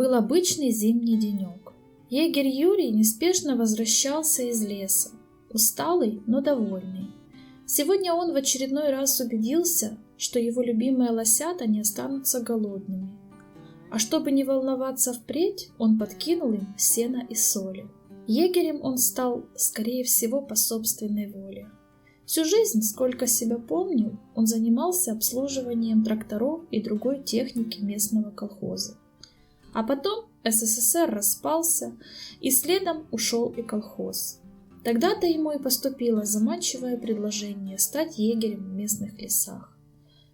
Был обычный зимний денек. Егерь Юрий неспешно возвращался из леса, усталый, но довольный. Сегодня он в очередной раз убедился, что его любимые лосята не останутся голодными. А чтобы не волноваться впредь, он подкинул им сена и соли. Егерем он стал, скорее всего, по собственной воле. Всю жизнь, сколько себя помнил, он занимался обслуживанием тракторов и другой техники местного колхоза. А потом СССР распался, и следом ушел и колхоз. Тогда-то ему и поступило заманчивое предложение стать егерем в местных лесах.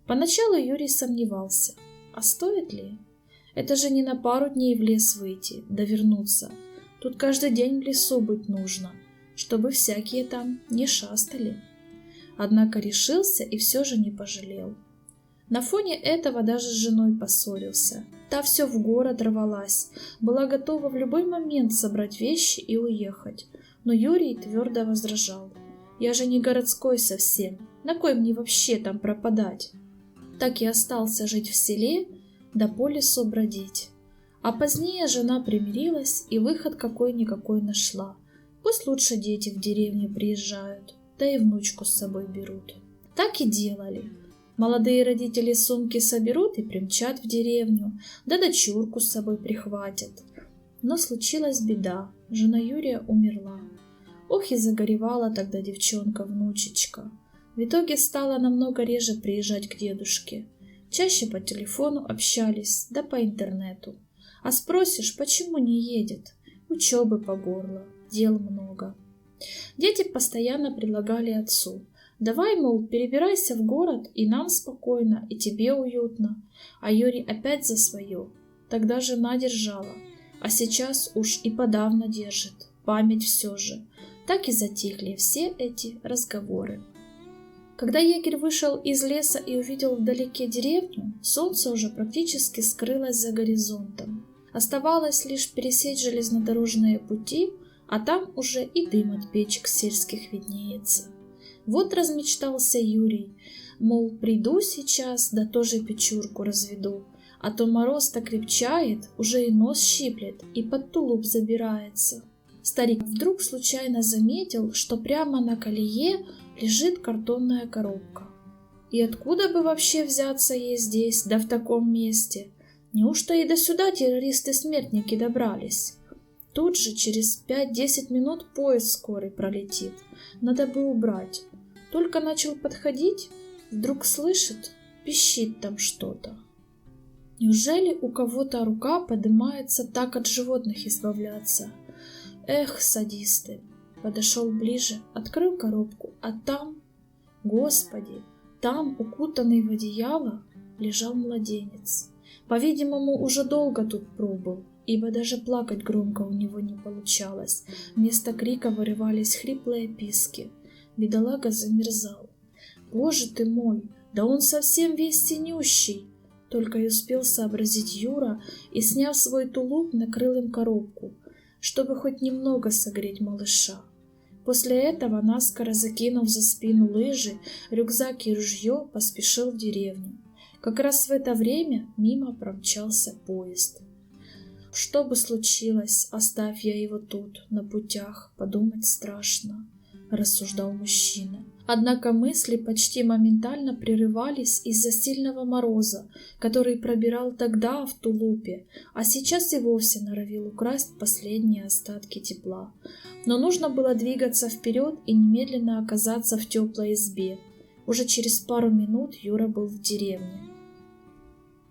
Поначалу Юрий сомневался, а стоит ли? Это же не на пару дней в лес выйти, да вернуться. Тут каждый день в лесу быть нужно, чтобы всякие там не шастали. Однако решился и все же не пожалел. На фоне этого даже с женой поссорился. Та все в город рвалась, была готова в любой момент собрать вещи и уехать. Но Юрий твердо возражал. «Я же не городской совсем, на кой мне вообще там пропадать?» Так и остался жить в селе, да по лесу бродить. А позднее жена примирилась и выход какой-никакой нашла. Пусть лучше дети в деревню приезжают, да и внучку с собой берут. Так и делали. Молодые родители сумки соберут и примчат в деревню, да дочурку с собой прихватят. Но случилась беда, жена Юрия умерла. Ох и загоревала тогда девчонка-внучечка. В итоге стала намного реже приезжать к дедушке. Чаще по телефону общались, да по интернету. А спросишь, почему не едет? Учебы по горло, дел много. Дети постоянно предлагали отцу: «Давай, мол, перебирайся в город, и нам спокойно, и тебе уютно». А Юрий опять за свое. Тогда жена держала, а сейчас уж и подавно держит. Память все же. Так и затихли все эти разговоры. Когда егерь вышел из леса и увидел вдалеке деревню, солнце уже практически скрылось за горизонтом. Оставалось лишь пересечь железнодорожные пути, а там уже и дым от печек сельских виднеется. Вот размечтался Юрий, мол, приду сейчас, да тоже печурку разведу, а то мороз-то крепчает, уже и нос щиплет, и под тулуп забирается. Старик вдруг случайно заметил, что прямо на колее лежит картонная коробка. И откуда бы вообще взяться ей здесь, да в таком месте? Неужто и до сюда террористы-смертники добрались? Тут же через 5-10 минут поезд скорый пролетит. Надо бы убрать. Только начал подходить, вдруг слышит, пищит там что-то. Неужели у кого-то рука поднимается так от животных избавляться? Эх, садисты! Подошел ближе, открыл коробку, а там, Господи, там, укутанный в одеяло, лежал младенец. По-видимому, уже долго тут пробыл, ибо даже плакать громко у него не получалось. Вместо крика вырывались хриплые писки. Бедолага замерзал. «Боже ты мой, да он совсем весь синющий!» Только и успел сообразить Юра и, сняв свой тулуп, накрыл им коробку, чтобы хоть немного согреть малыша. После этого, наскоро закинув за спину лыжи, рюкзак и ружье, поспешил в деревню. Как раз в это время мимо промчался поезд. Что бы случилось, оставь я его тут, на путях, подумать страшно, рассуждал мужчина. Однако мысли почти моментально прерывались из-за сильного мороза, который пробирал тогда в тулупе, а сейчас и вовсе норовил украсть последние остатки тепла. Но нужно было двигаться вперед и немедленно оказаться в теплой избе. Уже через пару минут Юра был в деревне.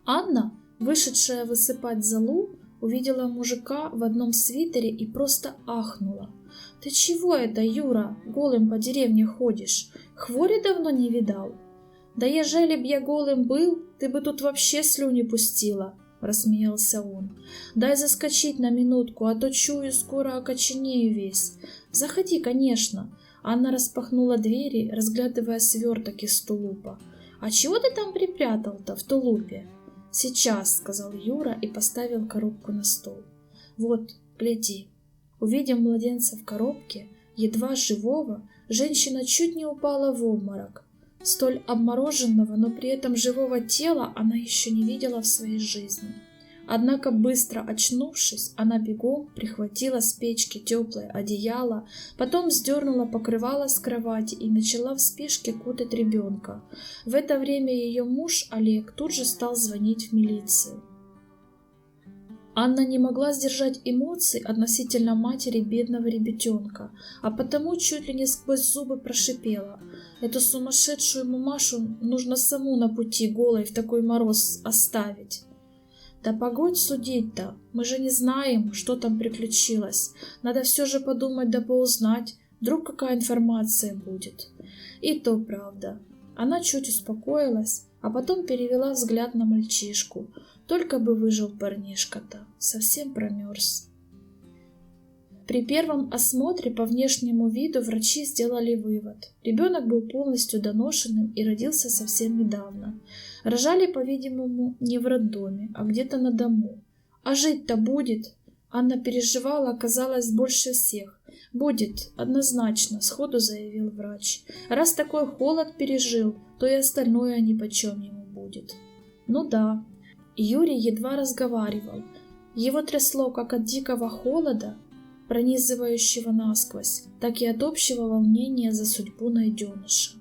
Анна, вышедшая высыпать золу, увидела мужика в одном свитере и просто ахнула. «Ты чего это, Юра, голым по деревне ходишь? Хвори давно не видал?» «Да ежели б я голым был, ты бы тут вообще слюни пустила», — рассмеялся он. «Дай заскочить на минутку, а то чую, скоро окоченею весь. Заходи, конечно». Анна распахнула двери, разглядывая сверток из тулупа. «А чего ты там припрятал-то в тулупе?» «Сейчас», — сказал Юра и поставил коробку на стол. «Вот, гляди». Увидев младенца в коробке, едва живого, женщина чуть не упала в обморок. Столь обмороженного, но при этом живого тела она еще не видела в своей жизни. Однако, быстро очнувшись, она бегом прихватила с печки теплое одеяло, потом сдернула покрывало с кровати и начала в спешке кутать ребенка. В это время ее муж Олег тут же стал звонить в милицию. Анна не могла сдержать эмоций относительно матери бедного ребятенка, а потому чуть ли не сквозь зубы прошипела: «Эту сумасшедшую мамашу нужно саму на пути голой в такой мороз оставить». «Да погодь судить-то, мы же не знаем, что там приключилось. Надо все же подумать да поузнать, вдруг какая информация будет». И то правда. Она чуть успокоилась, а потом перевела взгляд на мальчишку. Только бы выжил парнишка-то, совсем промерз. При первом осмотре по внешнему виду врачи сделали вывод. Ребенок был полностью доношенным и родился совсем недавно. Рожали, по-видимому, не в роддоме, а где-то на дому. А жить-то будет? Анна переживала, казалось, больше всех. Будет, однозначно, сходу заявил врач. Раз такой холод пережил, то и остальное нипочем ему будет. Ну да. Юрий едва разговаривал. Его трясло как от дикого холода, пронизывающего насквозь, так и от общего волнения за судьбу найденыша.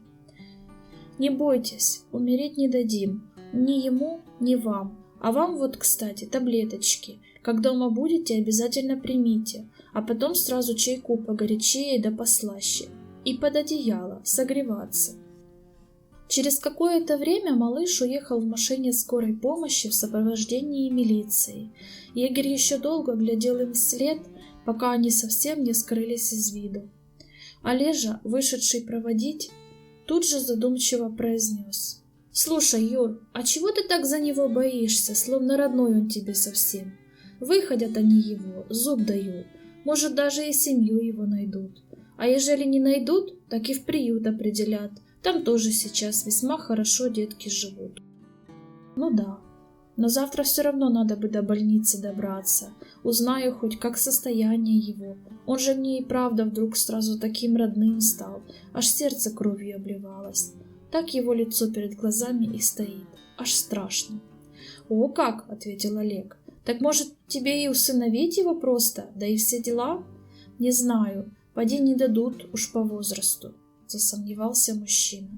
«Не бойтесь, умереть не дадим, ни ему, ни вам. А вам вот, кстати, таблеточки. Как дома будете, обязательно примите, а потом сразу чайку погорячее да послаще. И под одеяло, согреваться». Через какое-то время малыш уехал в машине скорой помощи в сопровождении милиции. Егерь еще долго глядел им вслед, пока они совсем не скрылись из виду. Олежа, вышедший проводить, тут же задумчиво произнес: «Слушай, Юр, а чего ты так за него боишься, словно родной он тебе совсем? Выходят они его, зуб даю, может, даже и семью его найдут. А ежели не найдут, так и в приют определят. Там тоже сейчас весьма хорошо детки живут». «Ну да, но завтра все равно надо бы до больницы добраться. Узнаю хоть, как состояние его. Он же мне и правда вдруг сразу таким родным стал, аж сердце кровью обливалось. Так его лицо перед глазами и стоит, аж страшно». «О как!» — ответил Олег. «Так может тебе и усыновить его просто, да и все дела?» «Не знаю, поди не дадут уж по возрасту», — засомневался мужчина.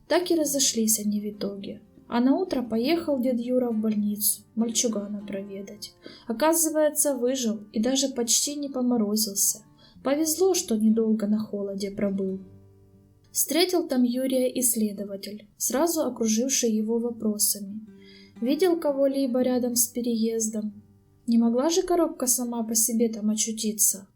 Так и разошлись они в итоге. А наутро поехал дед Юра в больницу мальчугана проведать. Оказывается, выжил и даже почти не поморозился. Повезло, что недолго на холоде пробыл. Встретил там Юрия исследователь, сразу окруживший его вопросами. Видел кого-либо рядом с переездом? Не могла же коробка сама по себе там очутиться?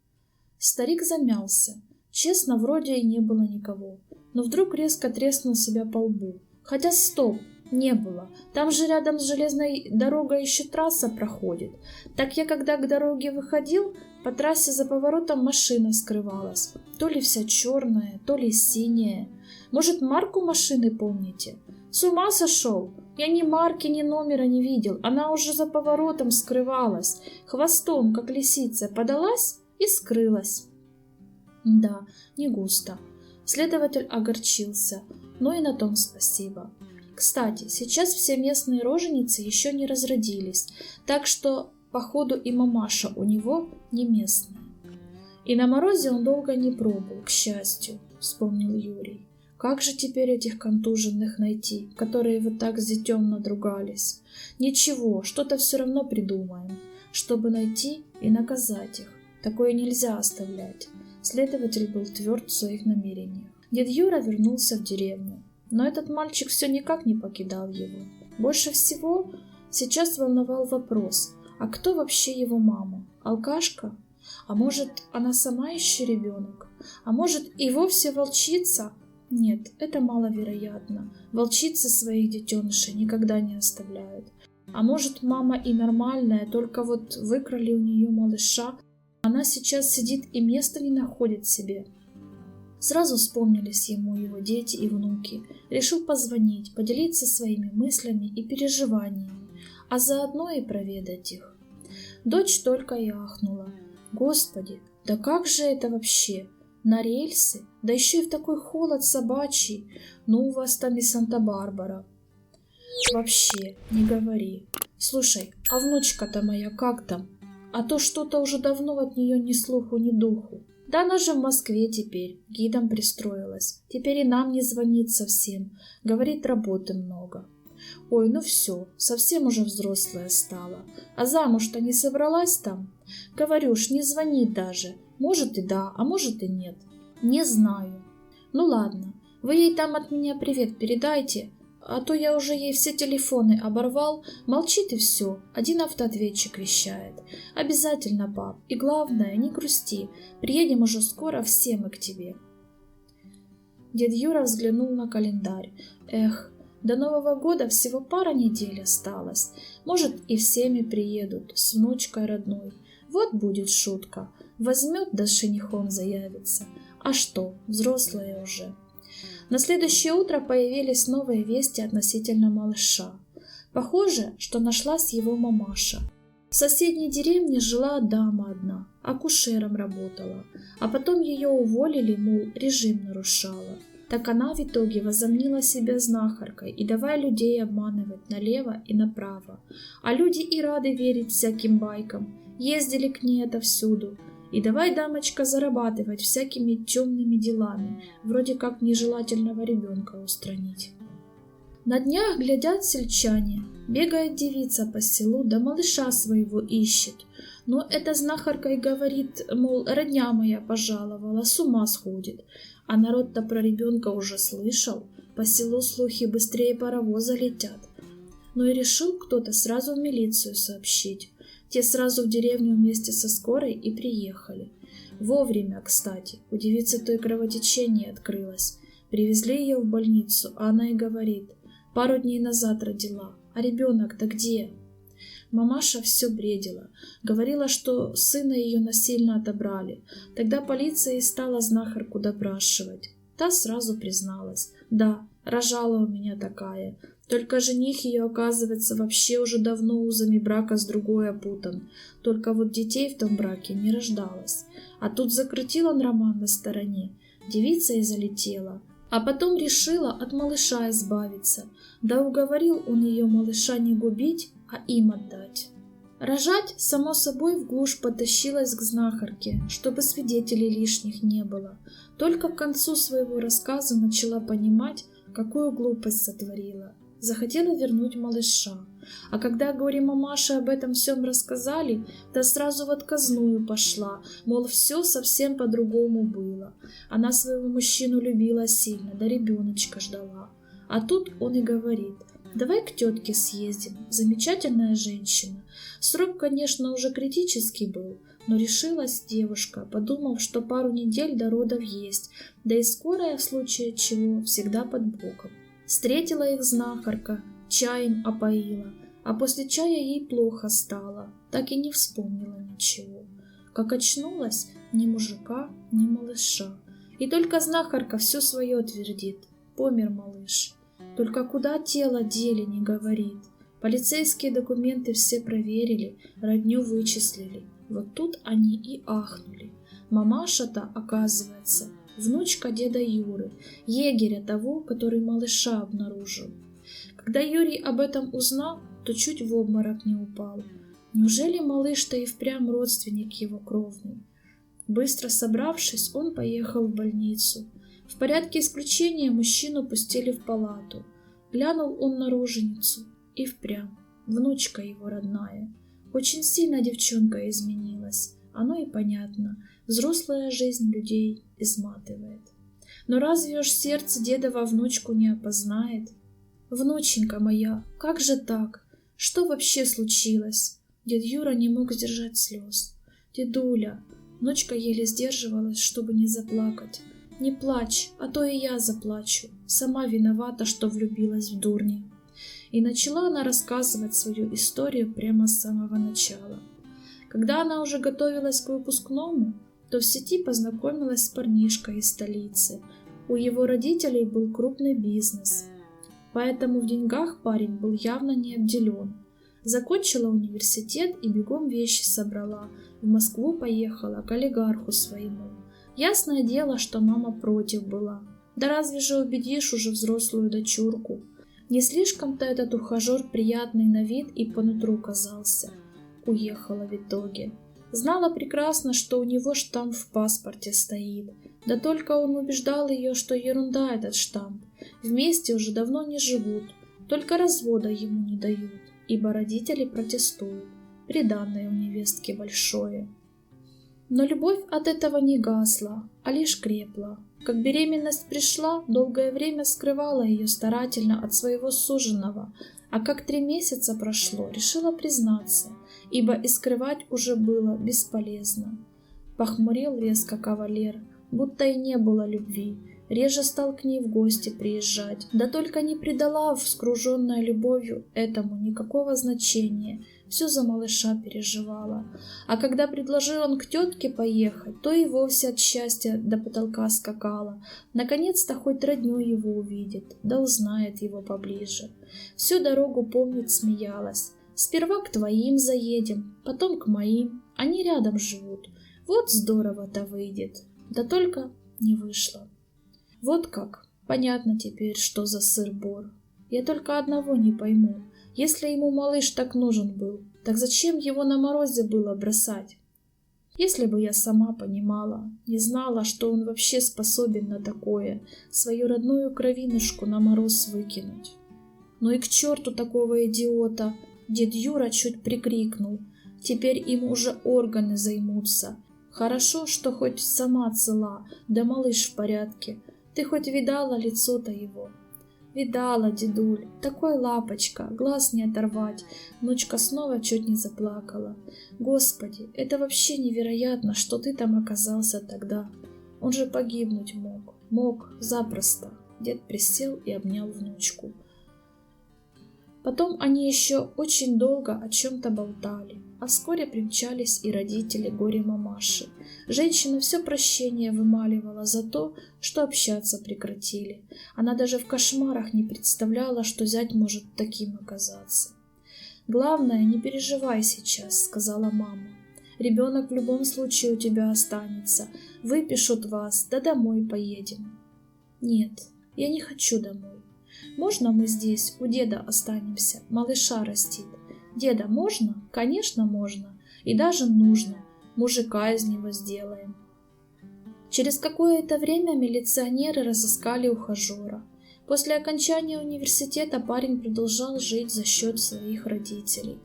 Старик замялся. Честно, вроде и не было никого. Но вдруг резко треснул себя по лбу. Хотя стоп! Не было. Там же рядом с железной дорогой еще трасса проходит. Так я когда к дороге выходил, по трассе за поворотом машина скрывалась. То ли вся черная, то ли синяя. Может, марку машины помните? С ума сошел? Я ни марки, ни номера не видел. Она уже за поворотом скрывалась. Хвостом, как лисица, подалась и скрылась. Да, не густо. Следователь огорчился, но и на том спасибо. Кстати, сейчас все местные роженицы еще не разродились, так что, походу, и мамаша у него не местная. И на морозе он долго не пробыл, к счастью, вспомнил Юрий. Как же теперь этих контуженных найти, которые вот так с детем надругались? Ничего, что-то все равно придумаем, чтобы найти и наказать их. Такое нельзя оставлять. Следователь был тверд в своих намерениях. Дед Юра вернулся в деревню. Но этот мальчик все никак не покидал его. Больше всего сейчас волновал вопрос, а кто вообще его мама? Алкашка? А может, она сама еще ребенок? А может, и вовсе волчица? Нет, это маловероятно. Волчицы своих детенышей никогда не оставляют. А может, мама и нормальная, только вот выкрали у нее малыша. Она сейчас сидит и места не находит себе. Сразу вспомнились ему его дети и внуки. Решил позвонить, поделиться своими мыслями и переживаниями, а заодно и проведать их. Дочь только и ахнула. Господи, да как же это вообще? На рельсы? Да еще и в такой холод собачий. Ну, у вас там и Санта-Барбара. Вообще, не говори. Слушай, а внучка-то моя как там? А то что-то уже давно от нее ни слуху, ни духу. Да она же в Москве теперь, гидом пристроилась. Теперь и нам не звонит совсем. Говорит, работы много. Ой, ну все, совсем уже взрослая стала. А замуж-то не собралась там? Говорю ж, не звонит даже. Может и да, а может и нет. Не знаю. Ну ладно, вы ей там от меня привет передайте, а то я уже ей все телефоны оборвал. Молчит и все, один автоответчик вещает. Обязательно, пап, и главное, не грусти, приедем уже скоро все мы к тебе. Дед Юра взглянул на календарь. Эх, до Нового года всего пара недель осталось. Может, и всеми приедут, с внучкой родной. Вот будет шутка. Возьмет, да с женихом заявится. А что, взрослая уже. На следующее утро появились новые вести относительно малыша. Похоже, что нашлась его мамаша. В соседней деревне жила дама одна, акушером работала, а потом ее уволили, мол, режим нарушала. Так она в итоге возомнила себя знахаркой и давай людей обманывать налево и направо. А люди и рады верить всяким байкам, ездили к ней отовсюду. И давай, дамочка, зарабатывать всякими темными делами, вроде как нежелательного ребенка устранить. На днях глядят сельчане, бегает девица по селу, да малыша своего ищет. Но эта знахарка и говорит, мол, родня моя пожаловала, с ума сходит. А народ-то про ребенка уже слышал, по селу слухи быстрее паровоза летят. Ну и решил кто-то сразу в милицию сообщить. Те сразу в деревню вместе со скорой и приехали. Вовремя, кстати, у девицы той кровотечение открылось. Привезли ее в больницу, а она и говорит, пару дней назад родила, а ребенок-то где? Мамаша все бредила, говорила, что сына ее насильно отобрали. Тогда полиция и стала знахарку допрашивать. Та сразу призналась, да, рожала у меня такая. Только жених ее, оказывается, вообще уже давно узами брака с другой опутан. Только вот детей в том браке не рождалось. А тут закрутил он роман на стороне. Девица и залетела. А потом решила от малыша избавиться. Да уговорил он ее малыша не губить, а им отдать. Рожать, само собой, в глушь потащилась к знахарке, чтобы свидетелей лишних не было. Только к концу своего рассказа начала понимать, какую глупость сотворила. Захотела вернуть малыша. А когда горе-мамаше об этом всем рассказали, то сразу в отказную пошла, мол, все совсем по-другому было. Она своего мужчину любила сильно, да ребеночка ждала. А тут он и говорит, давай к тетке съездим, замечательная женщина. Срок, конечно, уже критический был, но решилась девушка, подумав, что пару недель до родов есть, да и скорая в случае чего всегда под боком. Встретила их знахарка, чаем опоила, а после чая ей плохо стало, так и не вспомнила ничего. Как очнулась, ни мужика, ни малыша. И только знахарка все свое твердит, помер малыш. Только куда тело дели, не говорит. Полицейские документы все проверили, родню вычислили. Вот тут они и ахнули. Мамаша-то, оказывается, внучка деда Юры, егеря того, который малыша обнаружил. Когда Юрий об этом узнал, то чуть в обморок не упал. Неужели малыш-то и впрямь родственник его кровный? Быстро собравшись, он поехал в больницу. В порядке исключения мужчину пустили в палату. Глянул он на роженицу, и впрямь, внучка его родная. Очень сильно девчонка изменилась. Оно и понятно, взрослая жизнь людей изматывает. Но разве уж сердце дедова внучку не опознает? Внученька моя, как же так? Что вообще случилось? Дед Юра не мог сдержать слез. Дедуля, внучка еле сдерживалась, чтобы не заплакать. Не плачь, а то и я заплачу. Сама виновата, что влюбилась в дурня. И начала она рассказывать свою историю прямо с самого начала. Когда она уже готовилась к выпускному, то в сети познакомилась с парнишкой из столицы. У его родителей был крупный бизнес, поэтому в деньгах парень был явно не обделен. Закончила университет и бегом вещи собрала. В Москву поехала к олигарху своему. Ясное дело, что мама против была. Да разве же убедишь уже взрослую дочурку? Не слишком-то этот ухажер приятный на вид и по нутру казался. Уехала в итоге. Знала прекрасно, что у него штамп в паспорте стоит. Да только он убеждал ее, что ерунда этот штамп. Вместе уже давно не живут. Только развода ему не дают, ибо родители протестуют. Приданное у невестки большое. Но любовь от этого не гасла, а лишь крепла. Как беременность пришла, долгое время скрывала ее старательно от своего суженого, а как 3 месяца прошло, решила признаться, ибо и скрывать уже было бесполезно. Похмурел резко кавалер, будто и не было любви, реже стал к ней в гости приезжать, да только не придала, вскруженная любовью, этому никакого значения, все за малыша переживала. А когда предложил он к тетке поехать, то и вовсе от счастья до потолка скакала. Наконец-то хоть родню его увидит, да узнает его поближе. Всю дорогу помнит, смеялась. Сперва к твоим заедем, потом к моим, они рядом живут. Вот здорово-то выйдет, да только не вышло. Вот как, понятно теперь, что за сыр-бор. Я только одного не пойму. Если ему малыш так нужен был, так зачем его на морозе было бросать? Если бы я сама понимала, не знала, что он вообще способен на такое, свою родную кровинушку на мороз выкинуть. Ну и к черту такого идиота, дед Юра чуть прикрикнул. Теперь им уже органы займутся. Хорошо, что хоть сама цела, да малыш в порядке. Ты хоть видала лицо-то его? Видала, дедуль, такой лапочка, глаз не оторвать. Внучка снова чуть не заплакала. Господи, это вообще невероятно, что ты там оказался тогда. Он же погибнуть мог. Мог, запросто. Дед присел и обнял внучку. Потом они еще очень долго о чем-то болтали, а вскоре примчались и родители горе-мамаши. Женщина все прощение вымаливала за то, что общаться прекратили. Она даже в кошмарах не представляла, что зять может таким оказаться. «Главное, не переживай сейчас», — сказала мама. «Ребенок в любом случае у тебя останется. Выпишут вас, да домой поедем». «Нет, я не хочу домой. Можно мы здесь у деда останемся, малыша растит? Деда можно? Конечно, можно. И даже нужно. Мужика из него сделаем». Через какое-то время милиционеры разыскали ухажера. После окончания университета парень продолжал жить за счет своих родителей.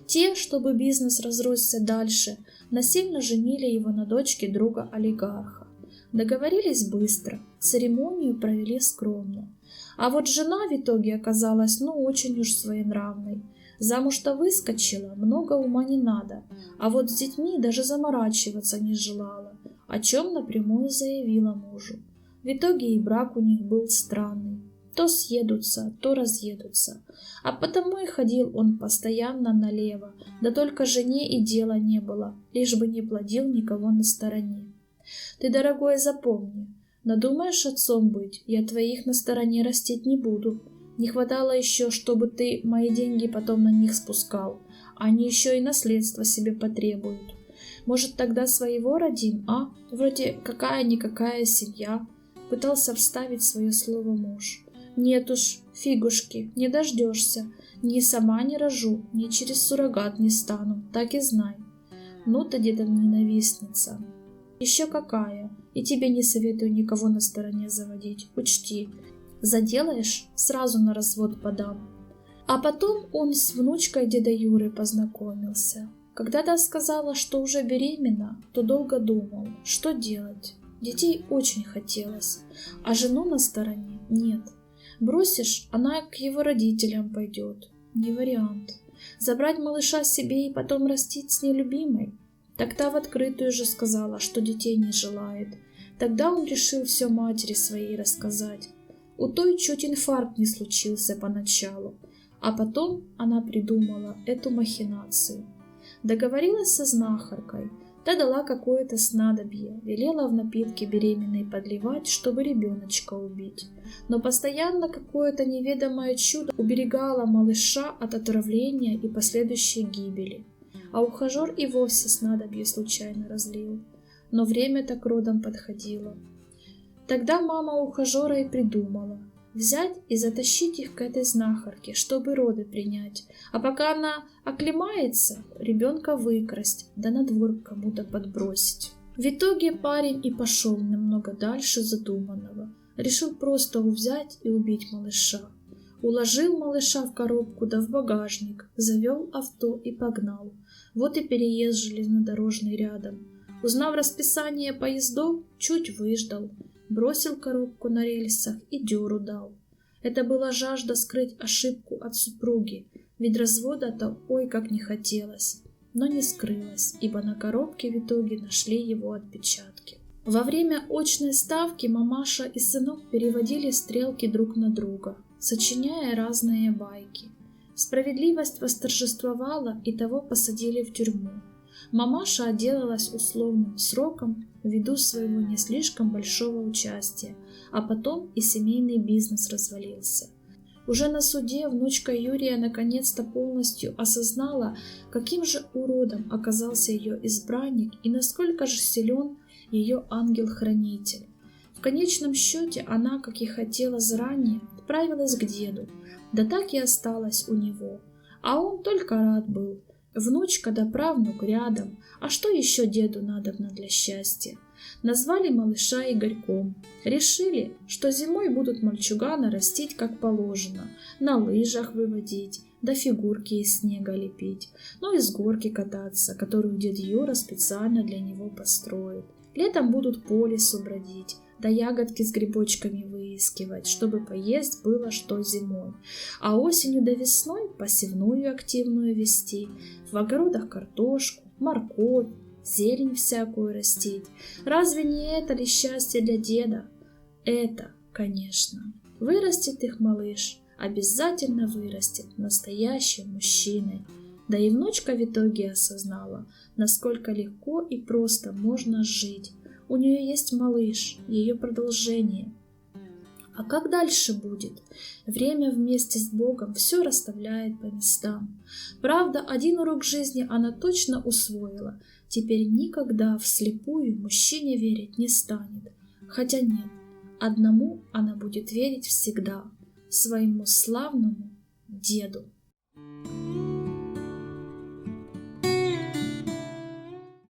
Те, чтобы бизнес разросся дальше, насильно женили его на дочке друга олигарха. Договорились быстро, церемонию провели скромно. А вот жена в итоге оказалась очень уж своенравной. Замуж-то выскочила, много ума не надо, а вот с детьми даже заморачиваться не желала, о чем напрямую заявила мужу. В итоге и брак у них был странный. То съедутся, то разъедутся. А потому и ходил он постоянно налево, да только жене и дела не было, лишь бы не плодил никого на стороне. Ты, дорогой, запомни, надумаешь отцом быть, я твоих на стороне растить не буду. Не хватало еще, чтобы ты мои деньги потом на них спускал. Они еще и наследство себе потребуют. Может, тогда своего родим, а? Вроде какая-никакая семья. Пытался вставить свое слово муж. Нет уж, фигушки, не дождешься. Ни сама не рожу, ни через суррогат не стану, так и знай. Ну-то, деда-ненавистница. Еще какая, и тебе не советую никого на стороне заводить, учти. Заделаешь, сразу на развод подам. А потом он с внучкой деда Юры познакомился. Когда та сказала, что уже беременна, то долго думал, что делать. Детей очень хотелось, а жену на стороне нет. Бросишь, она к его родителям пойдет. Не вариант. Забрать малыша себе и потом растить с нелюбимой? Так та в открытую же сказала, что детей не желает. Тогда он решил все матери своей рассказать. У той чуть инфаркт не случился поначалу, а потом она придумала эту махинацию. Договорилась со знахаркой, та дала какое-то снадобье, велела в напитки беременной подливать, чтобы ребеночка убить. Но постоянно какое-то неведомое чудо уберегало малыша от отравления и последующей гибели. А ухажер и вовсе снадобье случайно разлил. Но время так родом подходило. Тогда мама ухажера и придумала. взять и затащить их к этой знахарке, чтобы роды принять, а пока она оклемается, ребенка выкрасть, да на двор кому-то подбросить. В итоге парень и пошел немного дальше задуманного. Решил просто взять и убить малыша. Уложил малыша в коробку да в багажник, завел авто и погнал. Вот и переезд железнодорожный рядом. Узнав расписание поездов, чуть выждал. Бросил коробку на рельсах и дёру дал. Это была жажда скрыть ошибку от супруги, ведь развода-то ой как не хотелось. Но не скрылась, ибо на коробке в итоге нашли его отпечатки. Во время очной ставки мамаша и сынок переводили стрелки друг на друга, сочиняя разные байки. Справедливость восторжествовала, и того посадили в тюрьму. Мамаша отделалась условным сроком ввиду своего не слишком большого участия, а потом и семейный бизнес развалился. Уже на суде внучка Юрия наконец-то полностью осознала, каким же уродом оказался ее избранник и насколько же силен ее ангел-хранитель. В конечном счете она, как и хотела заранее, отправилась к деду, да так и осталась у него. А он только рад был. Внучка да правнук рядом, а что еще деду надобно для счастья? Назвали малыша Игорьком. Решили, что зимой будут мальчугана растить как положено, на лыжах выводить, да фигурки из снега лепить, ну и с горки кататься, которую дед Юра специально для него построит. Летом будут по лесу бродить, да ягодки с грибочками выискивать, чтобы поесть было что зимой. А осенью да весной посевную активную вести, в огородах картошку, морковь, зелень всякую растить. Разве не это ли счастье для деда? Это, конечно. Вырастет их малыш, обязательно вырастет настоящим мужчиной. Да и внучка в итоге осознала, насколько легко и просто можно жить. У нее есть малыш, ее продолжение. А как дальше будет? Время вместе с Богом все расставляет по местам. Правда, один урок жизни она точно усвоила. Теперь никогда вслепую мужчине верить не станет. Хотя нет, одному она будет верить всегда, своему славному деду.